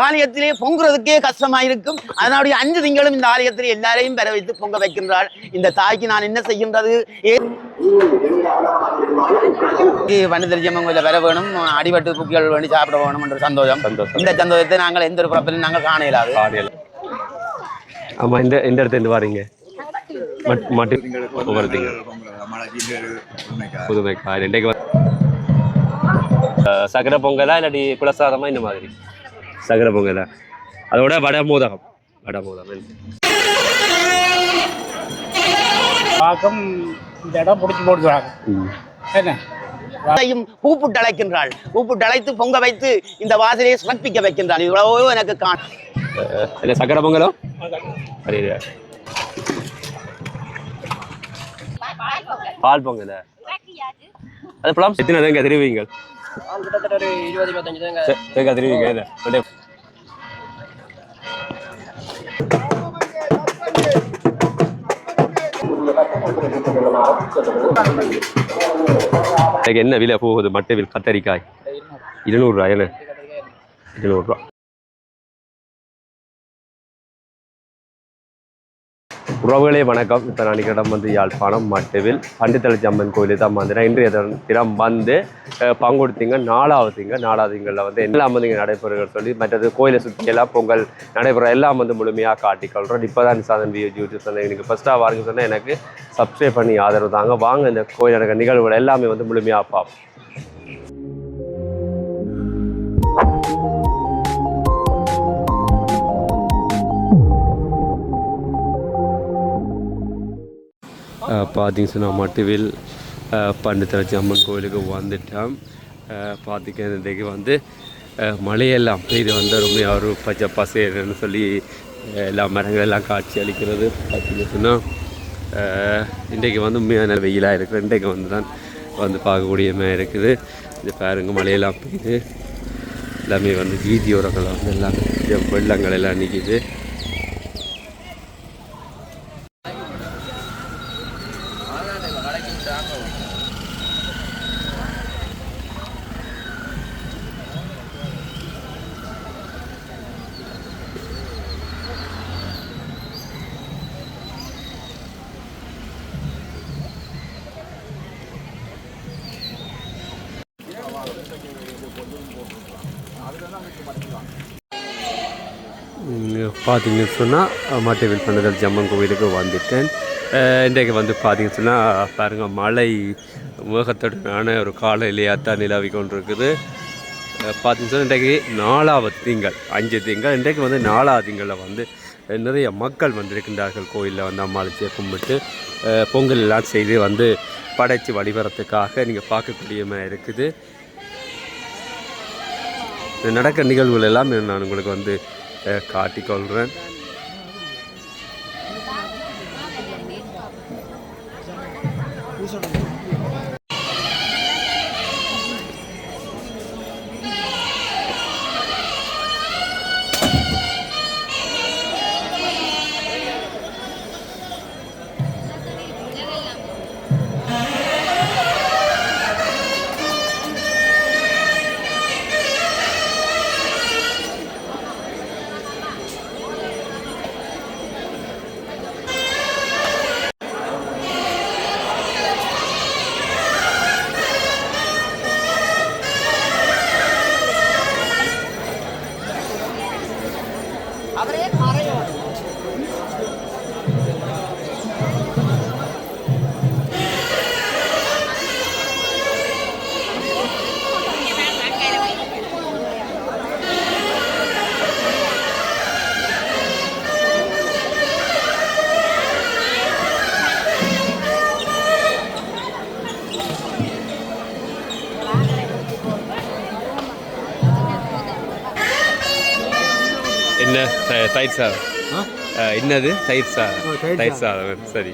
ஆலயத்திலே பொங்குறதுக்கே கஷ்டமா இருக்கும். அதனுடைய 5 திங்களும் இந்த ஆலயத்திலே எல்லாரையும் பெற வைத்து பொங்க வைக்கின்றாள். இந்த தாய்க்கு நான் என்ன செய்கின்றது? வனதரிஜமங்கல வர வேணும், அடிபட்டு குக்கிகள் வேண்டி சாப்பிட வேணும் என்ற சந்தோஷம். இந்த சந்தோஷத்தை நாங்கள் எந்த ஒரு பிறப்பிலும் நாங்கள் காண இயலாது. ஆமா, இந்த இடத்துல இருந்து வாரீங்க புதுமைக்காய் இன்றைக்கு சக்கரை பொங்கலா இல்லாட்டி குலசாதமா இந்த மாதிரி சக்கரை பொங்கலா, அதோட வடை மோதகம் பாக்கம் இந்த இடம் பிடிச்சி போடுறாங்க. என்ன கூப்பிட்டு அழைக்கின்றாள், கூப்பிட்டு அழைத்து பொங்க வைத்து இந்த வாசலையை சமர்ப்பிக்க வைக்கின்றாள். இவ்வளவோ எனக்கு சக்கரை பொங்கலோ பால் பொங்கல அது பழம் எத்தனை தேங்காய் தெரிவிங்க? ஒரு 20-25 தேங்காய் தெரிவிங்க. என்ன விலை போகுது? மட்டவில் கத்தரிக்காய் 200 ரூபாய். 200 ரூபா. உறவுகளே வணக்கம். இப்போ நான் இடம் வந்து யாழ்ப்பாணம் மட்டவில் பண்டித்தளச்சி அம்மன் கோயிலுக்கு தான் வந்தேன். இன்றைய தினம் வந்து பங்குடுத்திங்க 4வது திங்களில் வந்து எல்லாம் வந்து இங்கே நடைபெறுகள் சொல்லி மற்றது கோயிலை சுற்றியெல்லாம் பொங்கல் நடைபெற எல்லாம் வந்து முழுமையாக காட்டிக்கொள்கிறோம். இப்போ தான் சாதன் யூடியூப் சொன்னேன். எனக்கு ஃபஸ்ட்டாக வாங்க சொன்னால் எனக்கு சப்ஸ்கிரைப் பண்ணி ஆதரவு தாங்க. வாங்க இந்த கோயில் நடக்கிற நிகழ்வுகள் எல்லாமே வந்து முழுமையாக பார்ப்போம். பார்த்தீங்க சொன்னால் மட்டுவில் பண்டித்தளச்சி அம்மன் கோயிலுக்கு வந்துட்டோம். பார்த்திங்க இன்றைக்கு வந்து மழையெல்லாம் பெய்து வந்து ரொம்ப ஒரு பச்சை பசேன்னு சொல்லி எல்லா மரங்கள் எல்லாம் காட்சி அளிக்கிறது. பார்த்திங்க சொன்னால் இன்றைக்கு வந்து உண்மையான வெயிலாக இருக்குது. இன்றைக்கு வந்து தான் வந்து பார்க்கக்கூடியமாக இருக்குது. இந்த பாருங்க மழையெல்லாம் பெய்யுது. எல்லாமே வந்து வீதியோரங்கள் வந்து எல்லாம் வெள்ளங்கள் எல்லாம் நிற்கிது. பார்த்தீங்கன்னு சொன்னால் மட்டவில் பண்டித்தளச்சி அம்மன் கோவிலுக்கு வந்துட்டேன். இன்றைக்கு வந்து பார்த்தீங்கன்னு சொன்னால் பாருங்கள் மழை மேகத்துடனான ஒரு காலையிலேயே தான் நிலவி கொண்டிருக்குது. பார்த்தீங்கன்னு சொன்னால் இன்றைக்கு 4வது திங்கள் 5 திங்கள். இன்றைக்கு வந்து 4வது திங்களில் வந்து நிறைய மக்கள் வந்திருக்கின்றார்கள். கோயிலில் வந்து அம்மாளிச்சியை கும்பிட்டு பொங்கல் எல்லாம் செய்து வந்து படைச்சி வழிபடுறதுக்காக நீங்கள் பார்க்கக்கூடியமாக இருக்குது. நடக்கிற நிகழ்வுகள் எல்லாம் நான் உங்களுக்கு வந்து காட்டிக்கொள்கிறேன். என்ன தயிர் சாதம்? என்னது தயிர் சாதம்? சரி.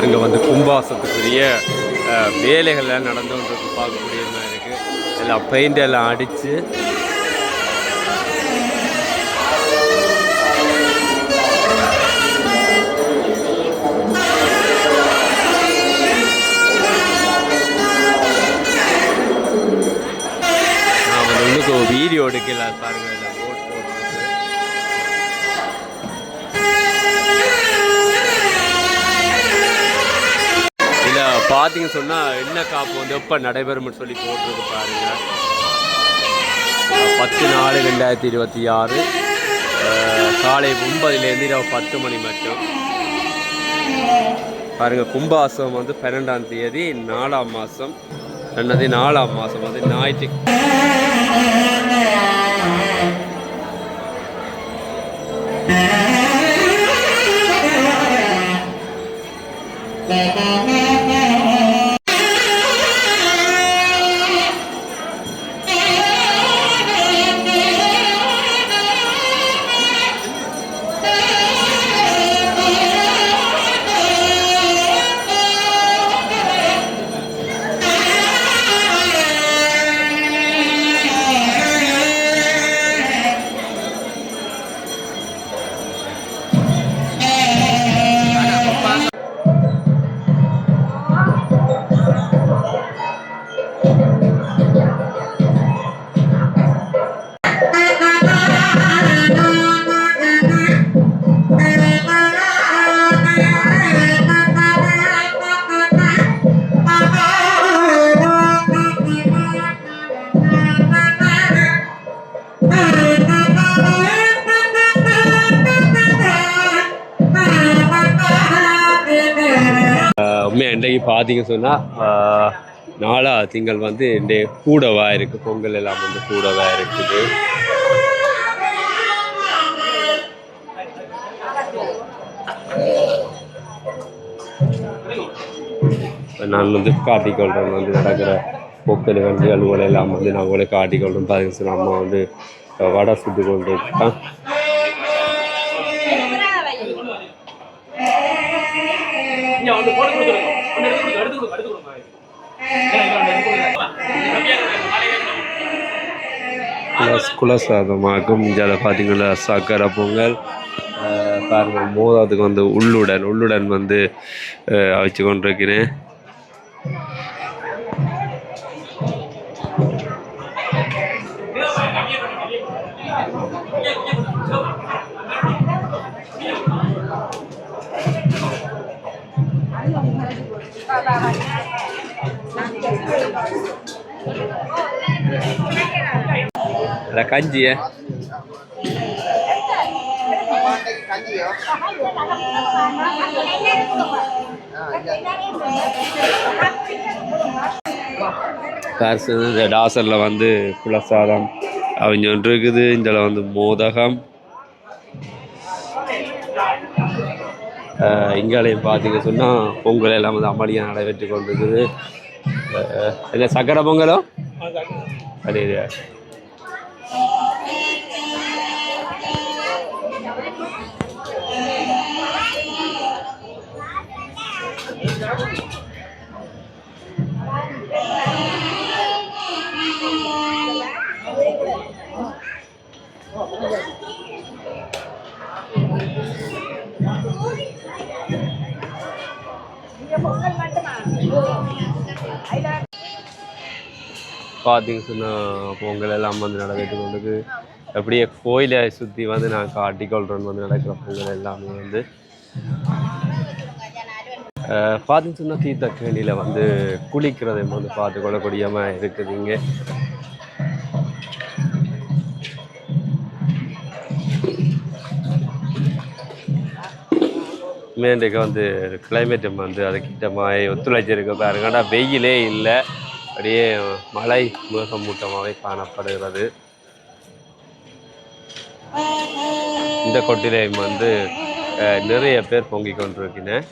பாருங்க வந்து கும்பாசத்துக்குரிய வேலைகள்லாம் நடந்து கொண்டு பார்க்கக்கூடிய மாதிரி இருக்குது. எல்லாம் பெயிண்ட் எல்லாம் அடித்து நான் வந்து இன்னும் வீடியோ எடுக்கல பாருங்க. பார்த்தீங்க சொன்னால் என்ன காப்பு வந்து எப்போ நடைபெறும்னு சொல்லி போட்டுருக்கு பாருங்க. 10/4/2026 காலை 9 இரவு 10 மணி மட்டும் பாருங்கள். கும்பாசம் வந்து 12ஆம் தேதி 4ஆம் மாதம் 4ஆம் மாதம் வந்து ஞாயிற்று. இன்றைக்கு பார்த்தீங்க சொன்னால் 4ஆம் திங்கள் வந்து இன்றைய கூடவா இருக்குது. பொங்கல் எல்லாம் வந்து கூடவா இருக்குது. நான் வந்து காட்டிக்கொள்கிறேன் வந்து நடக்கிற பொங்கல் நிகழ்வுகள் எல்லாம் வந்து நான் உங்களை காட்டிக்கொள்கிறேன். பார்த்தீங்க சொன்னால் அம்மா வந்து வடை சுட்டு கொண்டு இருக்கான். குலசாதமாகும். இதில் பார்த்தீங்கன்னா சக்கரை பொங்கல் பாருங்கள். மோதாதுக்கு வந்து உள்ளுடன் வந்து அவிச்சு கொண்டிருக்கிறேன். கஞ்சிய டாசரில் வந்து குலசாதம் அவங்க இருக்குது. இதில் வந்து மோதகம். இங்காலையும் பார்த்தீங்க சொன்னால் பொங்கல் எல்லாம் வந்து அமளியாக நடைபெற்று கொண்டிருக்குது. இல்லை சக்கரை பொங்கலோ அதே பார்த்தீங்க சொன்னால் பொங்கல் எல்லாம் வந்து நடந்துட்டு கொண்டு அப்படியே கோயிலை சுற்றி வந்து நான் காட்டிக்கொள்கிறேன். வந்து நடக்கிற பொங்கல் எல்லாமே வந்து பார்த்தீங்க சொன்னால் தீர்த்தக்கேணியில் வந்து குளிக்கிறதை வந்து பார்த்து கொள்ளக்கூடியமாக இருக்குதுங்க. இன்றைக்கு வந்து கிளைமேட்டும் வந்து அதுக்கிட்ட மாதிரி ஒத்துழைச்சிருக்கு பாருங்க. ஆனால் வெயிலே இல்லை, அப்படியே மழை மேகமூட்டமாகவே காணப்படுகிறது. இந்த கொட்டிலையும் வந்து நிறைய பேர் பொங்கிக் கொண்டிருக்கிறேன்.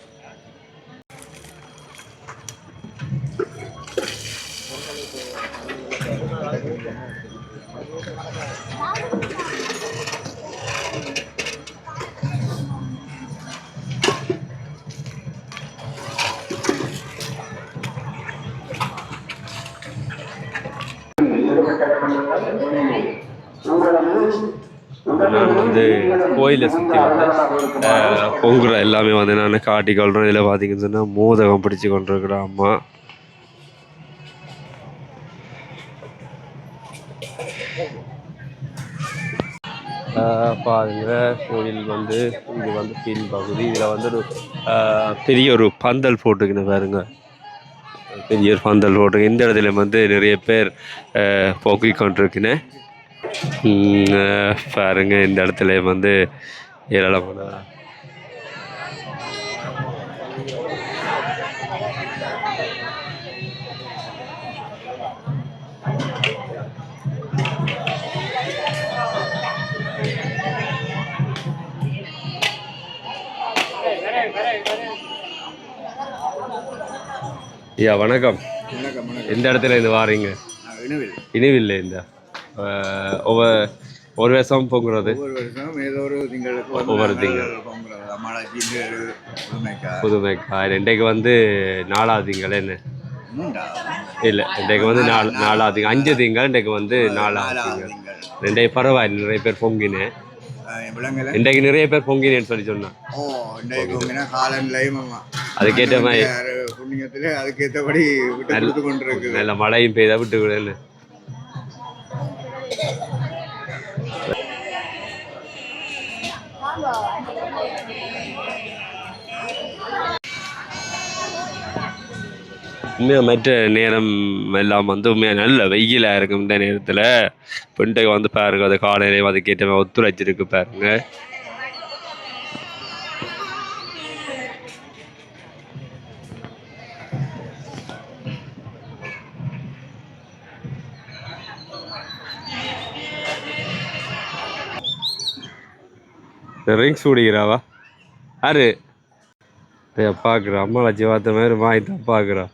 வந்து கோயிலை சுற்றி வந்து பொங்குற எல்லாமே வந்து நான் காட்டிக்கொள்கிறேன். இதில் பார்த்தீங்கன்னு சொன்னால் மோதகம் பிடிச்சி கொண்டிருக்கிற அம்மா. பாருங்க கோயில் வந்து இது வந்து கீழ் பகுதி. இதில் வந்து ஒரு பெரிய ஒரு பந்தல் போட்டுக்கின்னு பாருங்க, பெரிய ஒரு பந்தல் போட்டு இந்த இடத்துல வந்து நிறைய பேர் போக்கி கொண்டிருக்கினேன் பாருங்க. இந்த இடத்துல வந்து ஏராளமான ஐயா வணக்கம். எந்த இடத்துல இருந்து வாரீங்க? இனிவில். இந்த ஒரு வருஷம் பொங்குறது ஒவ்வொரு திங்கள் புதுமைக்காய். இன்றைக்கு வந்து 4வது திங்கள் என்ன இல்லை, இன்றைக்கு வந்து 4வது திங்கள் 5 திங்கள். இன்றைக்கு வந்து 4வது திங்கள். இன்றைக்கு பரவாயில்லை, நிறைய பேர் பொங்கினேன். இன்றைக்கு நிறைய பேர் பொங்கினேன்னு சொல்லி சொன்னான். அதுக்கேற்ற மாதிரி அதுக்கேற்றபடி நல்ல மழையும் பெய்தா விட்டு விடுன்னு. உண்மையாக மற்ற நேரம் எல்லாம் வந்து உண்மையாக நல்ல வெயிலாக இருக்கும். இந்த நேரத்தில் பெண்டைக்கு வந்து பாருங்க, அது காலையிலேயும் அதுக்கேற்ற மாதிரி ஒத்துழைச்சிருக்கு பாருங்க. ரிங்ஸ் குடிக்கிறாவா யாரு பார்க்குறா? அம்மா வச்சு பார்த்த மாதிரி வாங்கி தான் பார்க்குறா.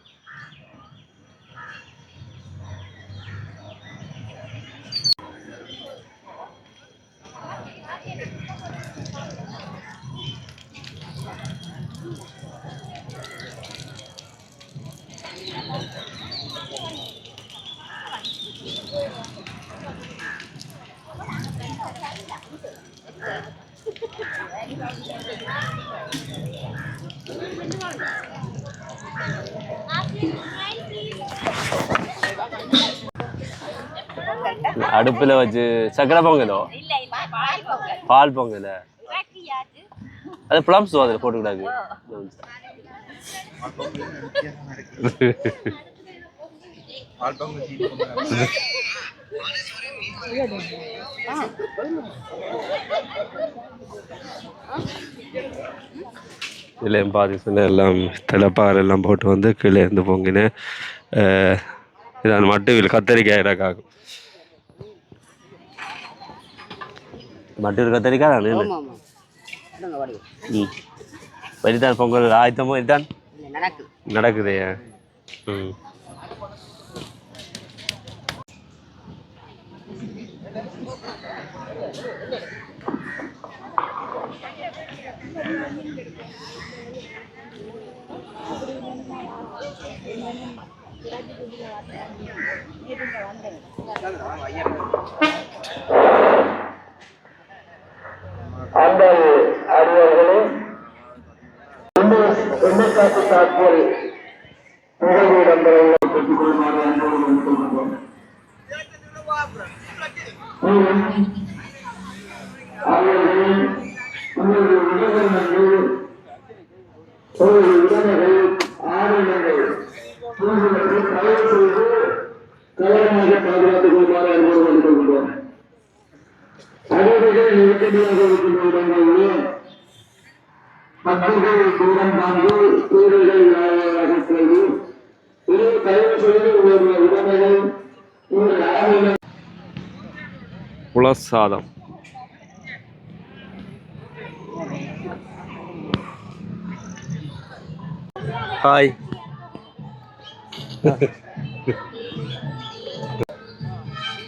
அடுப்பில் வச்சு சக்கரை பொங்கலோ பால் பொங்கல அது பிளம்ஸ் அதில் போட்டுக்கூடாது. இதில் பாதி எல்லாம் தலைப்பாறை எல்லாம் போட்டு வந்து கீழே இருந்து பொங்கினேன். இதான் மட்டும் கத்தரிக்காய் இறக்காகும். மட்டும் கத்தரிக்காய் தானே வரிதான் பொங்கல் ஆயத்தமோ இதுதான் நடக்குதே. அந்த அறிவர்களே எண்ணக்காட்டு தாக்குதல் நிகழ்வு இடம்பெறவுள்ள பெற்றுக் கொள்ளுமாறு அன்போடு கொள்கின்றோம். அவர்கள் உங்களுடைய உடல்கள் உடமைகள் ஆவணங்கள் போன்றவற்றை தயவு செய்து கவனமாக பாதுகாத்துக் கொள்ளுமாறு அன்போடு கொள்கின்றோம். அகதிகள் நெருக்கடியாக இருக்கின்ற இடங்களில் மக்கள் தூரம் தாண்டி வீடுகள் அகற்றுவது, தயவு செய்து உங்களுடைய உடமைகள் உங்கள் ஆவணங்கள் புலசாதம் ஹாய்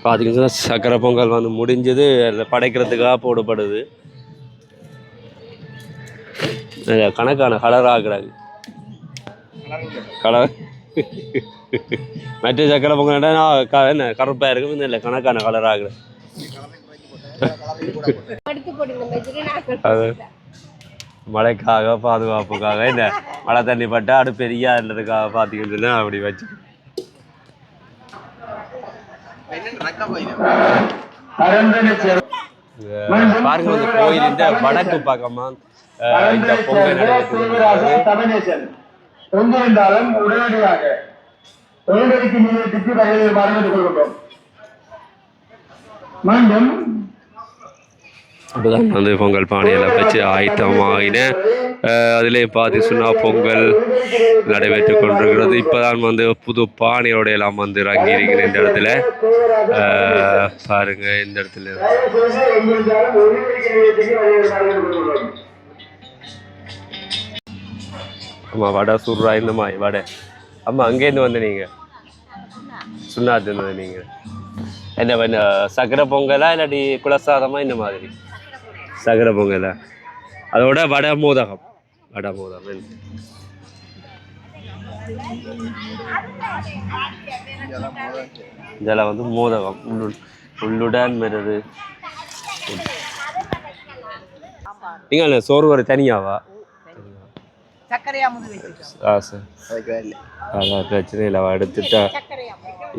பார்த்தீங்கன்னா சக்கரை பொங்கல் வந்து முடிஞ்சது. அதில் படைக்கிறதுக்காக போடப்படுது. கணக்கான கலர் ஆகுறாங்க. கலர் மற்ற சக்கரை பொங்கல் என்ன கருப்பாக இருக்கும், இல்லை கணக்கான கலர் ஆகுறது. அது மழைக்காக பாதுகாப்புக்காக இந்த மழை தண்ணி பட்டா அது பெரியான்றதுக்காக பார்த்தீங்கன்னா அப்படி வச்சு பாருங்க இந்த கோயில் இந்த வடக்கு பக்கமா இந்த பொங்கல் நடக்குது. உடனடியாக நிலையத்துக்கு வரவேற்றுக் கொள்கிறோம். மீண்டும் இப்போதான் வந்து பொங்கல் பானையெல்லாம் வச்சு ஆயத்தமாகின அதிலே பார்த்தீங்கன்னா பொங்கல் நடைபெற்று கொண்டிருக்கிறது. இப்போதான் வந்து புது பானையோட எல்லாம் வந்து இறங்கி இருக்கிற இந்த இடத்துல பாருங்க. இந்த இடத்துல ஆமாம் வடை சுடுறா இந்த மாதிரி வடை. ஆமாம் அங்கேருந்து வந்து நீங்கள் சுண்ணாத்து வந்து நீங்கள் என்ன சக்கரை பொங்கலா இல்லாட்டி குலசாதமா இந்த மாதிரி சக்கரை பொங்கலா அதோட வடை மோதகம் இதெல்லாம் வந்து மோதகம் உள்ளுடன் வருது. நீங்கள் சோறு வரை தனியாவா? அதான் பிரச்சனை இல்லை எடுத்துட்டா.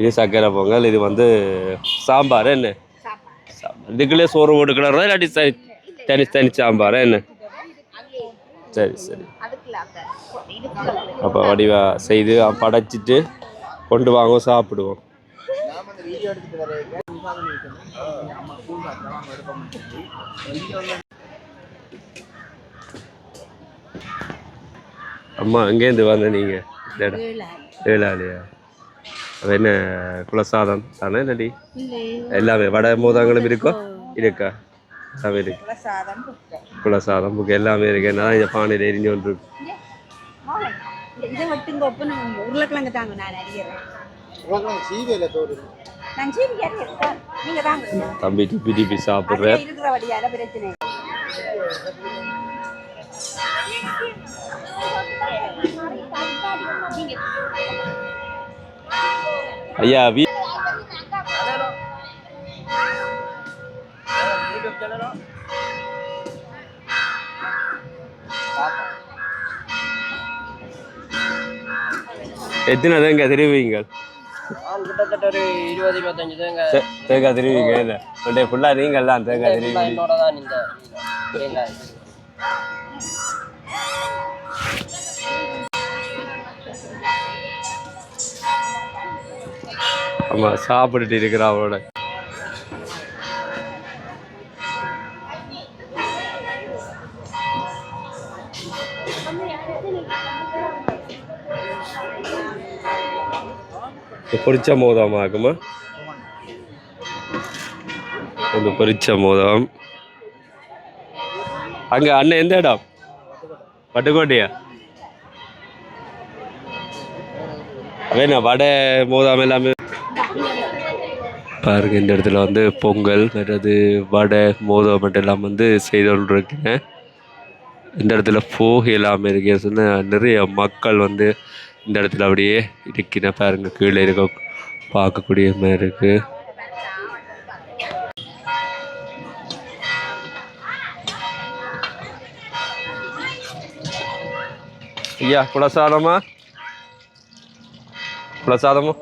இது சக்கரை பொங்கல், இது வந்து சாம்பார். என்ன இதுக்குள்ளே சோறு போட்டுக்கிறதா இல்லாட்டி தனி சாம்பார் என்ன? சரி சரி. அப்போ வடிவா செய்து படைச்சிட்டு கொண்டு வாங்க சாப்பிடுவோம். அம்மா அங்கேருந்து வந்த நீங்கள் வேளாளியா? அது என்ன குலசாதம் தானே இல்லாட்டி எல்லாமே வடை மோதங்களும் இருக்கோ? இருக்கா? எல்லாமே இருக்கு. குலசாதம் புக்கு எல்லாமே இருக்கு. என்ன இந்த பானையில் எரிஞ்சு ஒன்று இருக்கு. உருளைக்கிழங்கு தாங்க நான் அறிகிறேன். தம்பி டிப்பி டிப்பி சாப்பிட்றேன். ஐயா எத்தனை தேங்காய் திருவிங்க? கிட்டத்தட்ட ஒரு 20-25 தேங்காய் திருவிங்க. இல்லை ஃபுல்லாக நீங்கள் எல்லாம் தேங்காய் திருவிங்க. என்னோட தான் இந்த தேங்காய். ஆமாம் சாப்பிட்டுட்டு இருக்கிறா அவளோட. பொரிச்ச மோதம் ஆகுமா? ஒரு பொரிச்ச மோதம். அங்கே அண்ணன் எந்த இடம்? பட்டுக்கோட்டையா? வேணா வடை மோதாம எல்லாமே பாருங்க. இந்த இடத்துல வந்து பொங்கல் மற்றது வடை மோதம் மட்டும் எல்லாம் வந்து செய்து கொண்டிருக்கேன். இந்த இடத்துல போக எல்லாமே இருக்கேன் சொன்னால் நிறைய மக்கள் வந்து இந்த இடத்துல அப்படியே இருக்கிற பாருங்க. கீழே இருக்க பார்க்கக்கூடிய மாதிரி இருக்கு. ஐயா குலசாதமா? குலசாதமா?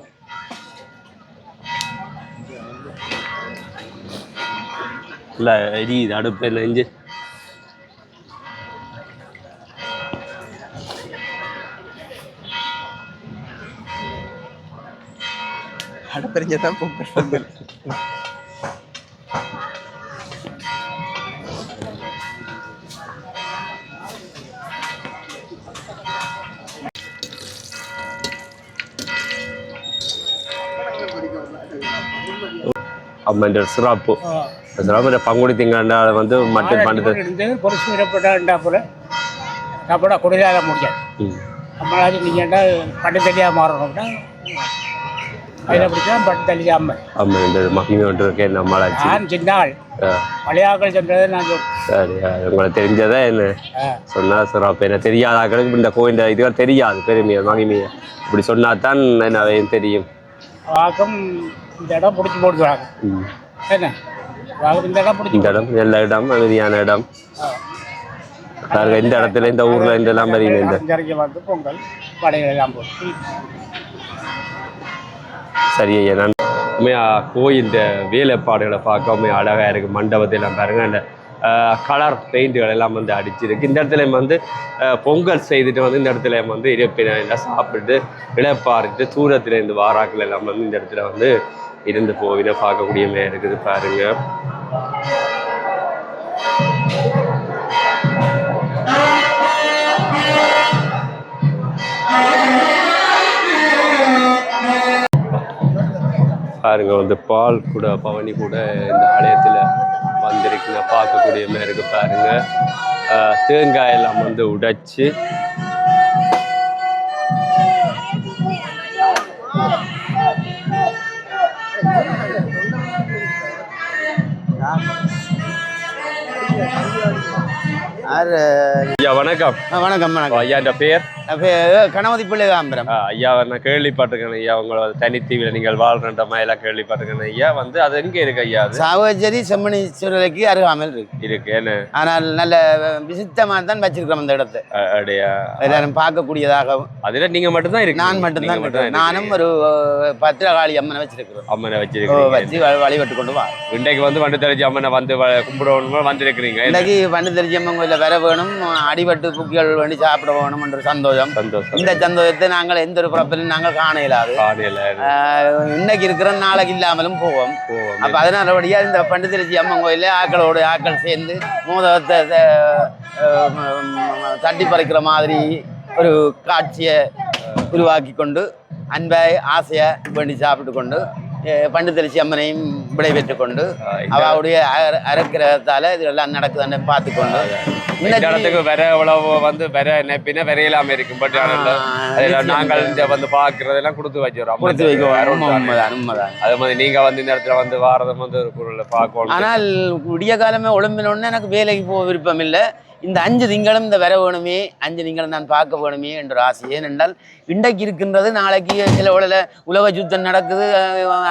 இல்லை எரியுது அடுப்பு நெஞ்சு. அடுப்பறிஞ்சதான் பொங்கல். அம்மன் சிறப்பு சிறப்பு பங்குடி திங்காண்டா வந்து மட்டும் பண்ணுறது பொருசு விடப்பட்டா போல சாப்பிட குடிதாக முடியாது. நம்மளாச்சு நீங்கள்டா பட்டு தனியாக மாறணும்னா அதில் பிடிச்சா பட்டு தனியாக அம்மன் அம்மன் இந்த மகிமை ஒன்று இருக்கேன். நம்மளாச்சு நான் சின்ன ஆள் பழையாக்கள் சொல்றதை நான் சொல்றேன். சரி உங்களுக்கு தெரிஞ்சதா என்ன சொன்னால் சிறப்பு. என்ன தெரியாத ஆக்களுக்கு இந்த கோயில் இதுவரை தெரியாது பெருமையை மகிமையை இப்படி சொன்னா தான் என்ன தெரியும். வாக்கம் இந்த இடம் பிடிச்சி போடுறாங்க என்ன இந்த இடம் பிடிச்சி இந்த இடம் நல்ல இடம், அமைதியான இடம். பாருங்க இந்த இடத்துல இந்த ஊர்ல இந்த எல்லாம் மாதிரி இந்த அஞ்சரைக்கு வந்து பொங்கல் படைகள் எல்லாம் போட்டு சரி ஐயா. நான் கோயில் வேலைப்பாடுகளை பார்க்க அழகா இருக்கு. மண்டபத்திலாம் பாருங்க அந்த கலர் பெயிண்ட்டுகள் எல்லாம் வந்து அடிச்சிருக்கு. இந்த இடத்துல வந்து பொங்கல் செய்துட்டு வந்து இந்த இடத்துல வந்து எல்லாம் சாப்பிட்டு இழப்பாரிட்டு தூரத்தில் இருந்து வாராக்கள் எல்லாம் வந்து இந்த இடத்துல வந்து இருந்து போவின பார்க்கக்கூடியமே இருக்குது பாருங்க. பாருங்க வந்து பால் கூட பவனி கூட இந்த ஆலயத்தில் வந்திருக்குங்க பார்க்கக்கூடிய மாதிரி இருக்கு பாருங்க. தேங்காய் எல்லாம் வந்து உடைச்சு ஐயா வணக்கம். வணக்கம் வணக்கம். ஐயா என்ற பெயர் கணபதி பிள்ளை காம்பரம். ஐயா நான் கேள்விப்பட்டிருக்கேன் ஐயா, உங்களை தனித்தீவில் நீங்கள் வாழ்ற மாதிரிலாம் கேள்விப்பட்டிருக்கேன் ஐயா. வந்து அது எங்க இருக்கு ஐயா? அது சாவச்சேரி செம்மணீஸ்வரருக்கு அருகாமல் இருக்கு. என்ன ஆனால் நல்ல விசித்தமாக தான் வச்சிருக்கிறோம் அந்த இடத்தை. அப்படியா? எல்லாரும் பார்க்கக்கூடியதாகவும். அதுல நீங்க மட்டும்தான் இருக்கு? நான் மட்டும்தான். நானும் ஒரு பத்திரகாளி அம்மனை வச்சிருக்கிறோம். அம்மனை வச்சிருக்கேன். வச்சு வழிபட்டு கொண்டு வா. இன்றைக்கு வந்து வண்டுதெளிச்சி அம்மனை வந்து கும்பிடணும் வந்திருக்கிறீங்க. இன்னைக்கு வண்டுதெளிச்சி அம்மன் கோயிலில் வர வேணும், அடிபட்டு புக்கிகள் வேண்டி சாப்பிட வேணும் என்ற சந்தோஷம். இந்த சந்தோஷத்தை நாங்கள் எந்த ஒரு பிறப்பிலும் நாங்கள் காண இயலாது. இன்னைக்கு இருக்கிற நாளைக்கு இல்லாமலும் போவோம். அப்ப அதனாலபடியா இந்த பண்டுதெளிச்சி அம்மன் கோயில ஆக்களோடு ஆக்கள் சேர்ந்து மோதகத்தை தட்டி பறிக்கிற மாதிரி ஒரு காட்சியை உருவாக்கி கொண்டு அன்பை ஆசையை வேண்டி சாப்பிட்டு கொண்டு பண்டுதெளிச்சி அம்மனையும் விடைபெற்று கொண்டு அவளுடைய அரக்கிறதால இதெல்லாம் நடக்குதுன்னு பார்த்து கொண்டு இந்த இடத்துக்கு வேற உழவு வந்து வேற நெப்பின விரையிலாம இருக்கும். பட் நாங்கள் இங்க வந்து பாக்குறதெல்லாம் கொடுத்து வச்சிடறோம். அது மாதிரி நீங்க வந்து இந்த இடத்துல வந்து வாரதம் வந்து ஒரு பொருளை பார்க்கணும். ஆனால் விடிய காலமே ஒழும்பினோடனே எனக்கு வேலைக்கு போக விருப்பம் இல்லை. இந்த 5 திங்களும் இந்த வர வேணுமே, 5 திங்களும் நான் பார்க்க வேணுமே என்ற ஆசை. ஏனென்றால் இன்றைக்கு இருக்கின்றது நாளைக்கு சில உலக யுத்தம் நடக்குது.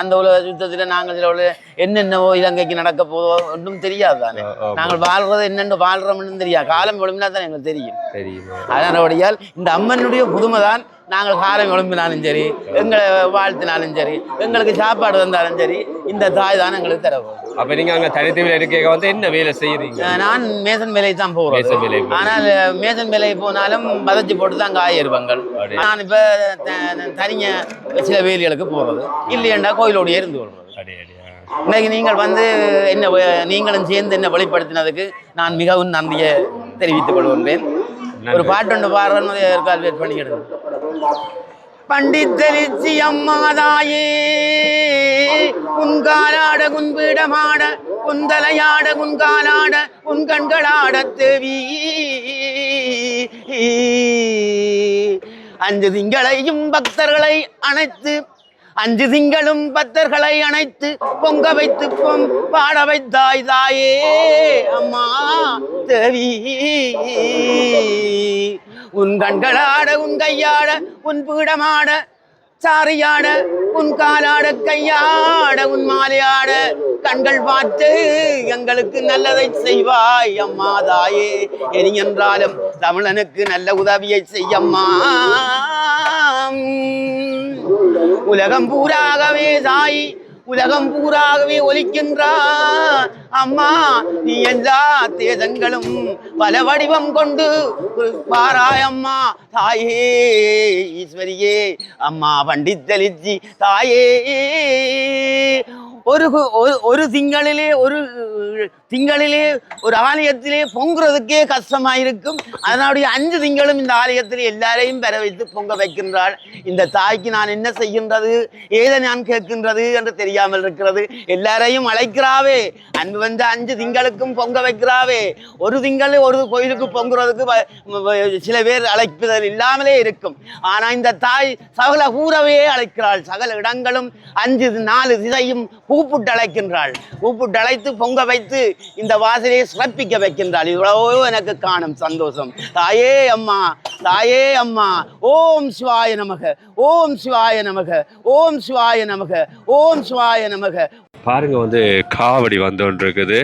அந்த உலக யுத்தத்தில் நாங்கள் சில என்னென்னவோ இலங்கைக்கு நடக்க போதோ ஒன்றும் தெரியாது தானே. நாங்கள் வாழ்றது என்னென்னு வாழ்றோம்னு தெரியாது. காலம் ஒழும்பினா தான் எங்களுக்கு தெரியும். அதனாலபடியால் இந்த அம்மனுடைய புதுமை தான் நாங்கள் காரம் ஒழும்பினாலும் சரி, எங்களை வாழ்த்தினாலும் சரி, எங்களுக்கு சாப்பாடு வந்தாலும் சரி, இந்த தாய் தான் எங்களுக்கு தரவும். அப்ப நீங்க அங்க தனித்தீவில் இருக்க வந்து என்ன வேலை செய்யறீங்க? நான் மேசன் வேலை தான் போகிறேன். ஆனால் மேசன் வேலை போனாலும் பதச்சு போட்டு தான் காயிருவாங்கள். நான் இப்ப தனியா சில வேலைகளுக்கு போறது இல்லையண்டா கோயிலோடைய இருந்து கொள்றது. இன்னைக்கு நீங்கள் வந்து என்ன நீங்களும் சேர்ந்து என்ன வெளிப்படுத்தினதுக்கு நான் மிகவும் நன்றியை தெரிவித்துக் கொள்கின்றேன். ஒரு பாட்டு ஒன்று பாடுறேன்னு வெயிட் பண்ணிக்கிடுங்க. பண்டித்தெளிச்சி அம்மாதாயே உன் காலாட உன் பீடமாட உன் தலையாட உன் காலாட உன் கண்களாட தேவி 5 திங்களையும் பக்தர்களை அணைத்து 5 திங்களும் பக்தர்களை அணைத்து பொங்க வைத்து பாட வைத்தாய் தாயே அம்மா தேவி. உன் கண்களாட உன் கையாட உன் பீடமாட சாரியாட உன் காலாட கையாட உன் மாலையாட கண்கள் பார்த்து எங்களுக்கு நல்லதை செய்வாய் அம்மா தாயே. எரி என்றாலும் தமிழனுக்கு நல்ல உதவியை செய்யம்மா. உலகம் பூராகவே தாய், உலகம் பூராகவே ஒலிக்கின்றார் அம்மா. நீ எல்லா தேசங்களும் பல வடிவம் கொண்டு பாராயம்மா தாயே ஈஸ்வரியே அம்மா பண்டித்தெளிச்சி தாயே. ஒரு திங்களிலே ஒரு ஆலயத்திலே பொங்குறதுக்கே கஷ்டமாயிருக்கும். அதனுடைய 5 திங்களும் இந்த ஆலயத்தில் எல்லாரையும் பெற வைத்து பொங்க வைக்கின்றாள். இந்த தாய்க்கு நான் என்ன செய்கின்றது, ஏதை நான் கேட்கின்றது என்று தெரியாமல் இருக்கிறது. எல்லாரையும் அழைக்கிறாவே, அன்பு வந்து 5 திங்களுக்கும் பொங்க வைக்கிறாவே. ஒரு திங்கள் ஒரு கோயிலுக்கு பொங்குறதுக்கு சில பேர் அழைப்பதில் இல்லாமலே இருக்கும். ஆனால் இந்த தாய் சகல ஊரவே அழைக்கிறாள். சகல இடங்களும் 4 திசையும் கூப்பிட்டு அழைக்கின்றாள். கூப்பிட்டு அழைத்து பொங்க வைத்து இந்த வாசலையை சிறப்பிக்க வைக்கின்றாள். இவ்வளவோ எனக்கு காணும் சந்தோஷம். தாயே அம்மா, தாயே அம்மா. ஓம் சிவாய நமக, ஓம் சிவாய நமக, ஓம் சிவாய நமக, ஓம் சிவாய நமக. பாருங்க வந்து காவடி வந்து ஒன்று இருக்குது.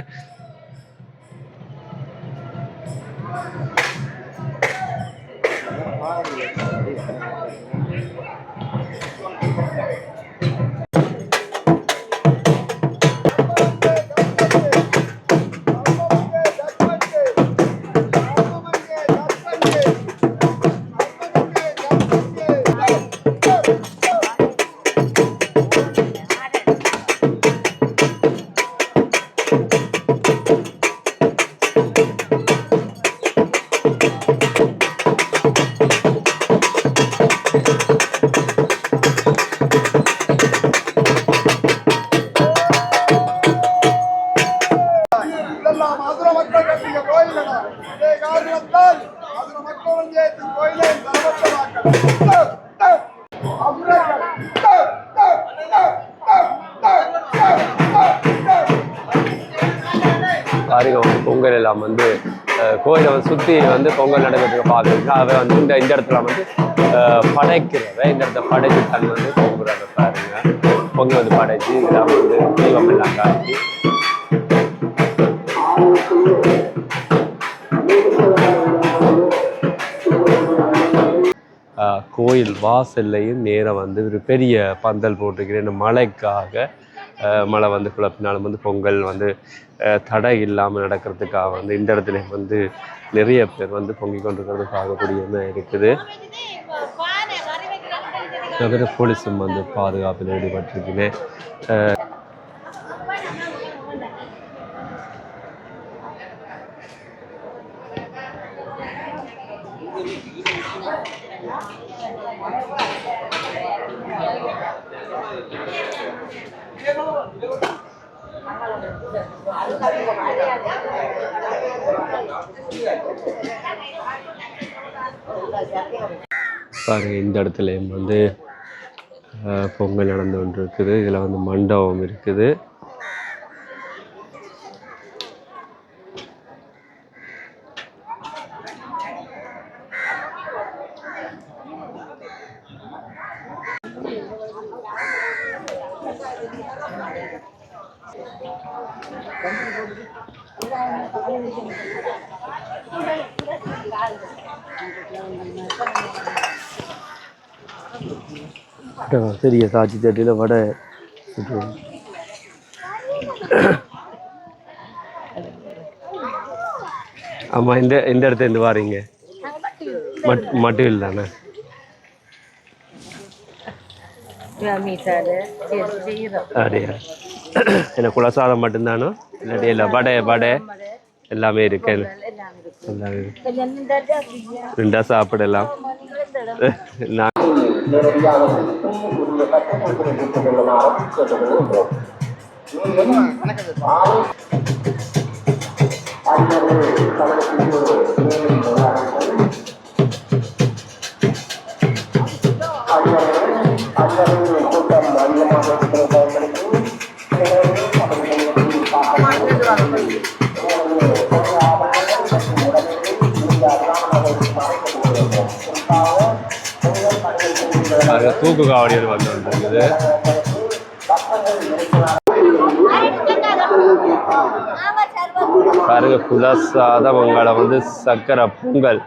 பாருங்க வந்து பொங்கல் எல்லாம் வந்து கோயிலை வந்து சுற்றி வந்து பொங்கல் நடக்கிறதுக்கு பார்க்குறதுக்கு அவை வந்து இந்த இடத்துல வந்து படைக்கிறவ இந்த இடத்துல படைச்சு தண்ணி வந்து பொங்குறாங்க. பாருங்க பொங்கல் வந்து படைச்சு இதெல்லாம் வந்து தீபம் எல்லாம் காய்ச்சி கோயில் வாசல்லையும் நேரம் வந்து ஒரு பெரிய பந்தல் போட்டிருக்கிறேன். இந்த மழைக்காக மழை வந்து குழப்பினாலும் வந்து பொங்கல் வந்து தடை இல்லாமல் நடக்கிறதுக்காக வந்து இந்த இடத்துல வந்து நிறைய பேர் வந்து பொங்கி கொண்டிருக்கிறது பார்க்கக்கூடியமே இருக்குது. நிறைய போலீஸும் வந்து பாதுகாப்பில் ஈடுபட்டிருக்கிறேன். பாருங்க இந்த இடத்துலையும் வந்து பொங்கல் நடந்து கொண்டு இருக்குது. இதில் வந்து மண்டபம் இருக்குது. பெரிய சாட்சி தட்டியில் வடை ஆமாம். இந்த இடத்துல இருந்து வாரீங்க மட்டும் தானே? அப்படியா? என்ன குலசாதம் மட்டும்தானோ இல்லாட்டி இல்லை வடை எல்லாமே இருக்கு. எல்லாமே ரெண்டா சாப்பிடலாம். தூக்கு காவடியில் வந்துருக்குது. பாருங்க குலசாதம் உங்களை வந்து சக்கரை பொங்கல்.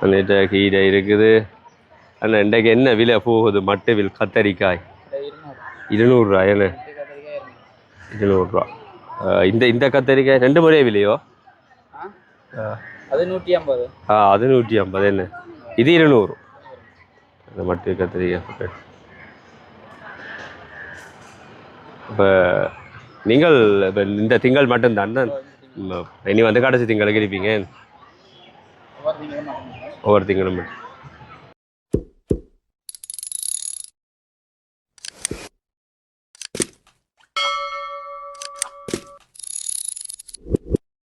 அன்னைட்ட கீரை இருக்குது. அண்ணா இன்றைக்கு என்ன விலை போகுது? மட்டுவில் கத்தரிக்காய் 200 ரூபா. என்ன 200 ரூபா? இந்த கத்தரிக்காய் 2 முறை விலையோ? அது 150. அது 150. என்ன இது 200. அந்த மட்டு கத்தரிக்காய். இப்போ நீங்கள் இப்போ இந்த திங்கள் மட்டும்தான் இனி வந்து கடைசி திங்களுக்கு இருப்பீங்க? ஒவ்வொரு திங்களும் மட்டும்.